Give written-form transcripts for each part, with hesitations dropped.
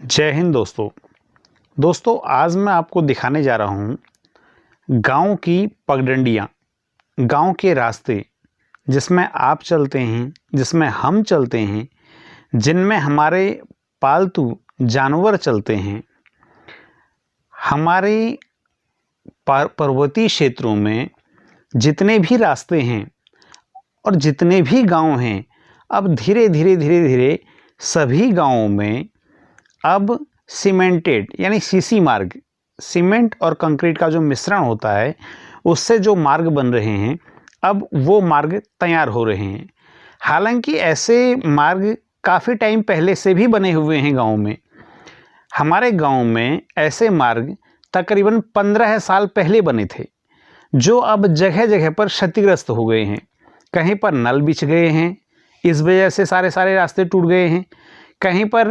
जय हिंद दोस्तों आज मैं आपको दिखाने जा रहा हूँ गांव की पगडंडियाँ, गांव के रास्ते जिसमें आप चलते हैं, जिसमें हम चलते हैं, जिनमें हमारे पालतू जानवर चलते हैं। हमारे पर्वतीय क्षेत्रों में जितने भी रास्ते हैं और जितने भी गांव हैं, अब धीरे धीरे सभी गांवों में अब सीमेंटेड यानी सीसी मार्ग, सीमेंट और कंक्रीट का जो मिश्रण होता है उससे जो मार्ग बन रहे हैं, अब वो मार्ग तैयार हो रहे हैं। हालांकि ऐसे मार्ग काफ़ी टाइम पहले से भी बने हुए हैं गांव में। हमारे गांव में ऐसे मार्ग तकरीबन 15 साल पहले बने थे, जो अब जगह जगह पर क्षतिग्रस्त हो गए हैं। कहीं पर नल बिछ गए हैं, इस वजह से सारे रास्ते टूट गए हैं। कहीं पर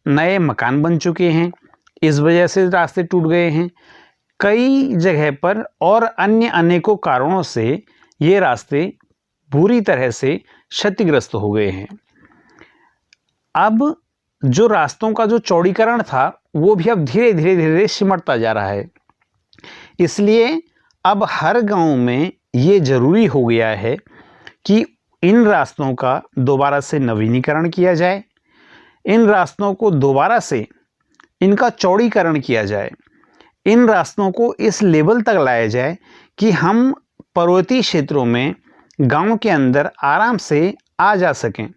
नए मकान बन चुके हैं, इस वजह से रास्ते टूट गए हैं। कई जगह पर और अन्य अनेकों कारणों से ये रास्ते बुरी तरह से क्षतिग्रस्त हो गए हैं। अब जो रास्तों का जो चौड़ीकरण था वो भी अब धीरे धीरे सिमटता जा रहा है। इसलिए अब हर गांव में ये ज़रूरी हो गया है कि इन रास्तों का दोबारा से नवीनीकरण किया जाए, इन रास्तों को दोबारा से इनका चौड़ीकरण किया जाए, इन रास्तों को इस लेवल तक लाया जाए कि हम पर्वतीय क्षेत्रों में गांव के अंदर आराम से आ जा सकें।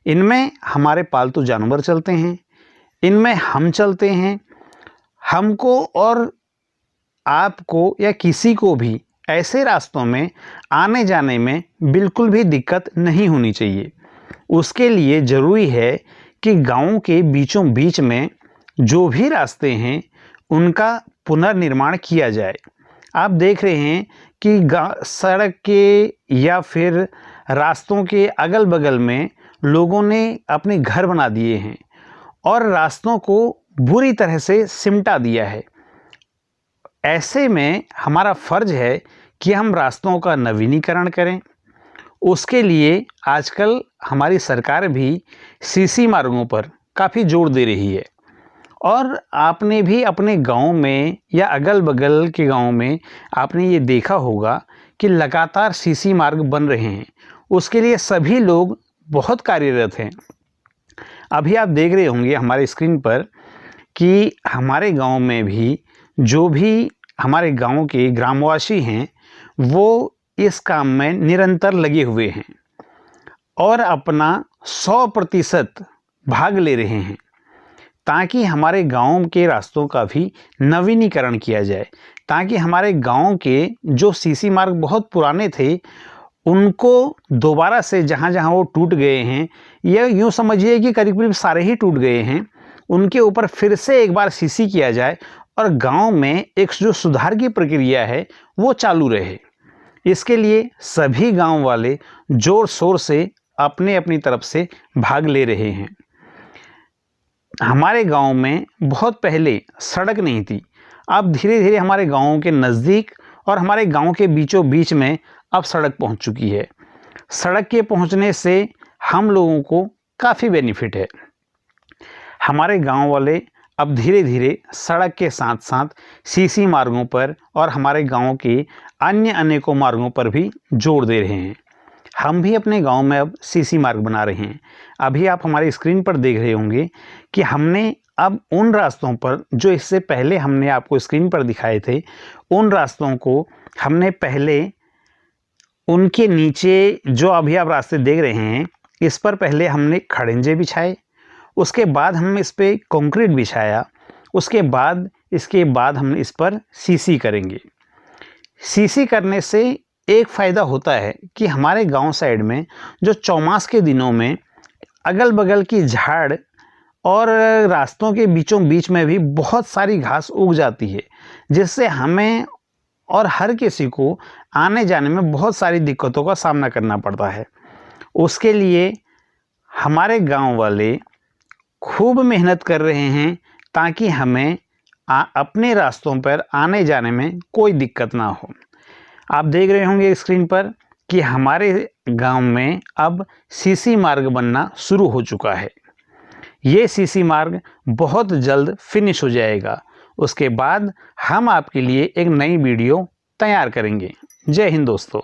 इनमें हमारे पालतू जानवर चलते हैं, इनमें हम चलते हैं। हमको और आपको या किसी को भी ऐसे रास्तों में आने जाने में बिल्कुल भी दिक्कत नहीं होनी चाहिए। उसके लिए ज़रूरी है कि गाँव के बीचों बीच में जो भी रास्ते हैं उनका पुनर्निर्माण किया जाए। आप देख रहे हैं कि सड़क के या फिर रास्तों के अगल बगल में लोगों ने अपने घर बना दिए हैं और रास्तों को बुरी तरह से सिमटा दिया है। ऐसे में हमारा फ़र्ज है कि हम रास्तों का नवीनीकरण करें। उसके लिए आजकल हमारी सरकार भी सीसी मार्गों पर काफ़ी जोर दे रही है और आपने भी अपने गांव में या अगल बगल के गांव में आपने ये देखा होगा कि लगातार सीसी मार्ग बन रहे हैं। उसके लिए सभी लोग बहुत कार्यरत हैं। अभी आप देख रहे होंगे हमारे स्क्रीन पर कि हमारे गांव में भी जो भी हमारे गांव के ग्रामवासी हैं वो इस काम में निरंतर लगे हुए हैं और अपना 100% भाग ले रहे हैं, ताकि हमारे गांव के रास्तों का भी नवीनीकरण किया जाए, ताकि हमारे गांव के जो सीसी मार्ग बहुत पुराने थे उनको दोबारा से जहां जहां वो टूट गए हैं, या यूं समझिए कि करीब सारे ही टूट गए हैं, उनके ऊपर फिर से एक बार सीसी किया जाए और गांव में एक जो सुधार की प्रक्रिया है वो चालू रहे। इसके लिए सभी गांव वाले जोर शोर से अपने अपनी तरफ से भाग ले रहे हैं। हमारे गांव में बहुत पहले सड़क नहीं थी, अब धीरे धीरे हमारे गांवों के नज़दीक और हमारे गांव के बीचों बीच में अब सड़क पहुंच चुकी है। सड़क के पहुंचने से हम लोगों को काफ़ी बेनिफिट है। हमारे गांव वाले अब धीरे धीरे सड़क के साथ साथ सीसी मार्गों पर और हमारे गांव के अन्य अनेकों मार्गों पर भी जोर दे रहे हैं। हम भी अपने गांव में अब सीसी मार्ग बना रहे हैं। अभी आप हमारी स्क्रीन पर देख रहे होंगे कि हमने अब उन रास्तों पर जो इससे पहले हमने आपको स्क्रीन पर दिखाए थे, उन रास्तों को हमने पहले उनके नीचे जो अभी आप रास्ते देख रहे हैं, इस पर पहले हमने खड़ंजे बिछाए, उसके बाद हमने इस पर कंक्रीट बिछाया, उसके बाद हमने इस पर सीसी करेंगे। सीसी करने से एक फ़ायदा होता है कि हमारे गांव साइड में जो चौमास के दिनों में अगल बगल की झाड़ और रास्तों के बीचों बीच में भी बहुत सारी घास उग जाती है, जिससे हमें और हर किसी को आने जाने में बहुत सारी दिक्कतों का सामना करना पड़ता है। उसके लिए हमारे गांव वाले खूब मेहनत कर रहे हैं ताकि हमें अपने रास्तों पर आने जाने में कोई दिक्कत ना हो। आप देख रहे होंगे स्क्रीन पर कि हमारे गांव में अब सीसी मार्ग बनना शुरू हो चुका है। ये सीसी मार्ग बहुत जल्द फिनिश हो जाएगा। उसके बाद हम आपके लिए एक नई वीडियो तैयार करेंगे। जय हिंद दोस्तों।